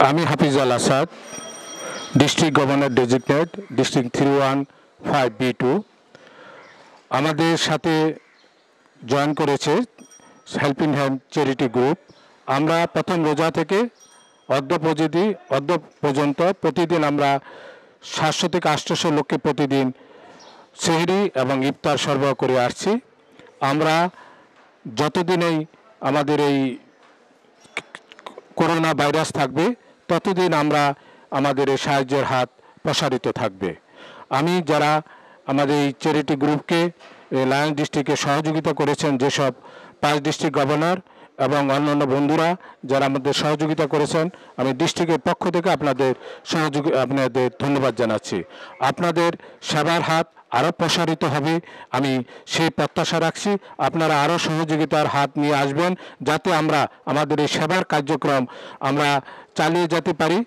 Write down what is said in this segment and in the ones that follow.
আমি Hafizal Asad, district governor designate, district 315B2। আমাদের সাথে জয়েন করেছে হেল্পিং হ্যান্ড চ্যারিটি গ্রুপ। আমরা প্রথম রোজা থেকে অদ্য পর্যন্ত প্রতিদিন আমরা 700 থেকে 800 লোককে প্রতিদিন সেহরি এবং ইফতার সরবরাহ করে আসছি। আমরা যতদিন আমাদের এই করোনা ভাইরাস থাকবে ততদিন আমরা আমাদের এই সাহায্যের হাত প্রসারিত থাকবে। আমি যারা আমাদের এই চ্যারিটি গ্রুপকে লায়ন্স ডিস্ট্রিক্টে সহযোগিতা করেছেন, যেসব 5 ডিস্ট্রিক্ট গভর্নর এবং অন্যান্য বন্ধুরা যারা আমাদের সহযোগিতা করেছেন, আমি ডিস্ট্রিক্টের পক্ষ থেকে আপনাদের ধন্যবাদ জানাচ্ছি। আপনাদের সেবার হাত আরও প্রসারিত হবে, আমি সেই প্রত্যাশা রাখছি। আপনারা আরও সহযোগিতার হাত নিয়ে আসবেন, যাতে আমরা আমাদের এই সেবার কার্যক্রম আমরা চালিয়ে যেতে পারি।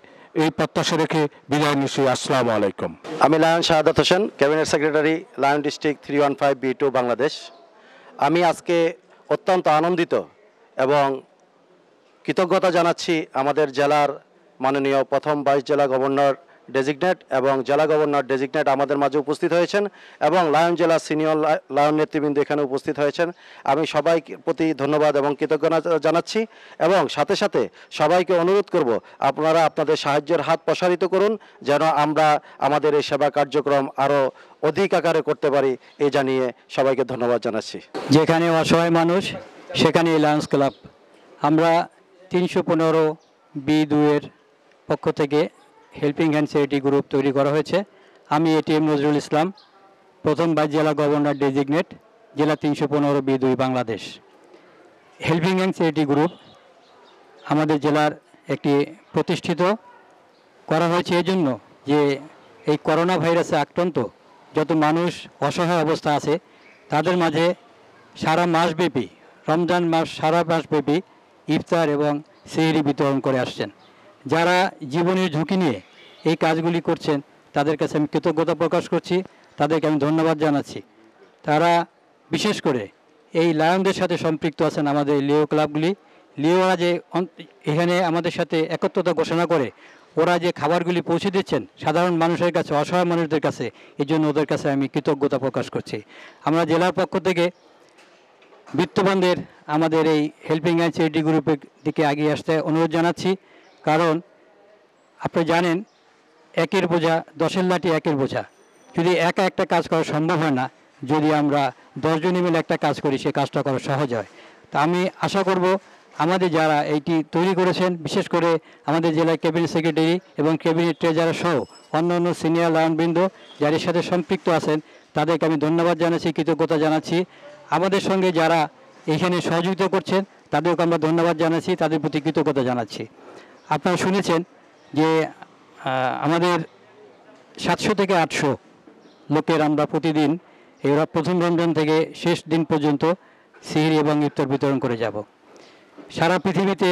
এই প্রত্যাশা রেখে বিদায় নিচ্ছি। আসসালামু আলাইকুম। আমি lion Shahadat Hossain, cabinet secretary, lion district 315B2 Bangladesh. আমি আজকে অত্যন্ত আনন্দিত এবং কৃতজ্ঞতা জানাচ্ছি আমাদের জেলার মাননীয় প্রথম ভাইস জেলা গভর্নর ডেজিগনেট এবং জেলা গভর্নর ডেজিগনেট আমাদের মাঝে উপস্থিত হয়েছেন এবং লায়ন জেলা সিনিয়র লায়ন নেতৃবৃন্দ এখানে উপস্থিত হয়েছেন। আমি সবাইকে প্রতি ধন্যবাদ এবং কৃতজ্ঞতা জানাচ্ছি এবং সাথে সাথে সবাইকে অনুরোধ করব, আপনারা আপনাদের সাহায্যের হাত প্রসারিত করুন, যেন আমরা আমাদের এই সেবা কার্যক্রম আরও অধিক আকারে করতে পারি। এই জানিয়ে সবাইকে ধন্যবাদ জানাচ্ছি। যেখানে অসহায় মানুষ সেখানে লায়ন্স ক্লাব। আমরা 315B2 এর পক্ষ থেকে হেল্পিং হ্যান্ড চ্যারিটি গ্রুপ তৈরি করা হয়েছে। আমি এটিএম নজরুল ইসলাম, প্রথম ভাইস জেলা গভর্নর ডেজিগনেট, জেলা 315B2 Bangladesh. Helping hand charity group আমাদের জেলার একটি প্রতিষ্ঠিত করা হয়েছে এই জন্য যে এই করোনা ভাইরাসে আক্রান্ত যত মানুষ অসহায় অবস্থা আছে তাদের মাঝে সারা মাসব্যাপী, রমজান মাস সারা মাসব্যাপী ইফতার এবং সেহরি বিতরণ করে আসছেন। যারা জীবনের ঝুঁকি নিয়ে এই কাজগুলি করছেন তাদের কাছে আমি কৃতজ্ঞতা প্রকাশ করছি, তাদেরকে আমি ধন্যবাদ জানাচ্ছি। তারা বিশেষ করে এই লায়নদের সাথে সম্পৃক্ত আছেন আমাদের লিও ক্লাবগুলি। লিওরা যে এখানে আমাদের সাথে একত্রতা ঘোষণা করে ওরা যে খাবারগুলি পৌঁছে দিচ্ছেন সাধারণ মানুষের কাছে, অসহায় মানুষদের কাছে, এই জন্য ওদের কাছে আমি কৃতজ্ঞতা প্রকাশ করছি। আমরা জেলার পক্ষ থেকে বিত্তবানদের আমাদের এই হেল্পিং হ্যান্ড চ্যারিটি গ্রুপের দিকে এগিয়ে আসতে অনুরোধ জানাচ্ছি। কারণ আপনি জানেন, একের বোঝা 10-এর লাঠি একের বোঝা। যদি একা একটা কাজ করা সম্ভব হয় না, যদি আমরা 10 জনে মিলে একটা কাজ করি সে কাজটা করা সহজ হয়। তা আমি আশা করব আমাদের যারা এইটি তৈরি করেছেন, বিশেষ করে আমাদের জেলার ক্যাবিনেট সেক্রেটারি এবং ক্যাবিনেট ট্রেজারার সহ অন্য সিনিয়র লায়নবৃন্দ যাদের সাথে সম্পৃক্ত আছেন তাদেরকে আমি ধন্যবাদ জানাচ্ছি, কৃতজ্ঞতা জানাচ্ছি। আমাদের সঙ্গে যারা এখানে সহযোগিতা করছেন তাদেরকে আমরা ধন্যবাদ জানাচ্ছি, তাদের প্রতি কৃতজ্ঞতা জানাচ্ছি। আপনারা শুনেছেন যে আমাদের 700 থেকে 800 লোকের আমরা প্রতিদিন এরা প্রথম রমজান থেকে শেষ দিন পর্যন্ত সেহরি এবং ইফতার বিতরণ করে যাব। সারা পৃথিবীতে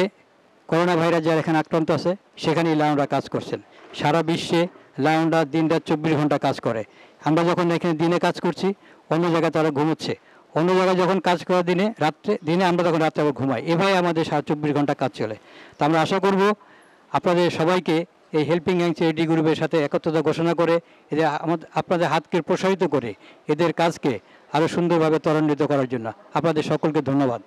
করোনা ভাইরাস যারা এখানে আক্রান্ত আছে সেখানেই লায়নরা কাজ করছেন। সারা বিশ্বে লায়নরা দিন-রাত 24 ঘন্টা কাজ করে। আমরা যখন এখানে দিনে কাজ করছি, অন্য জায়গায় তারা ঘুমোচ্ছে, অন্য জায়গায় যখন কাজ করা দিনে আমরা তখন রাত্রে আবার ঘুমাই। এভাবে আমাদের 24 ঘন্টা কাজ চলে। তা আমরা আশা করব আপনাদের সবাইকে এই হেল্পিং হ্যান্ড চ্যারিটি গ্রুপের সাথে একত্রতা ঘোষণা করে এদের আপনাদের হাতকে প্রসারিত করে এদের কাজকে আরও সুন্দরভাবে ত্বরান্বিত করার জন্য আপনাদের সকলকে ধন্যবাদ।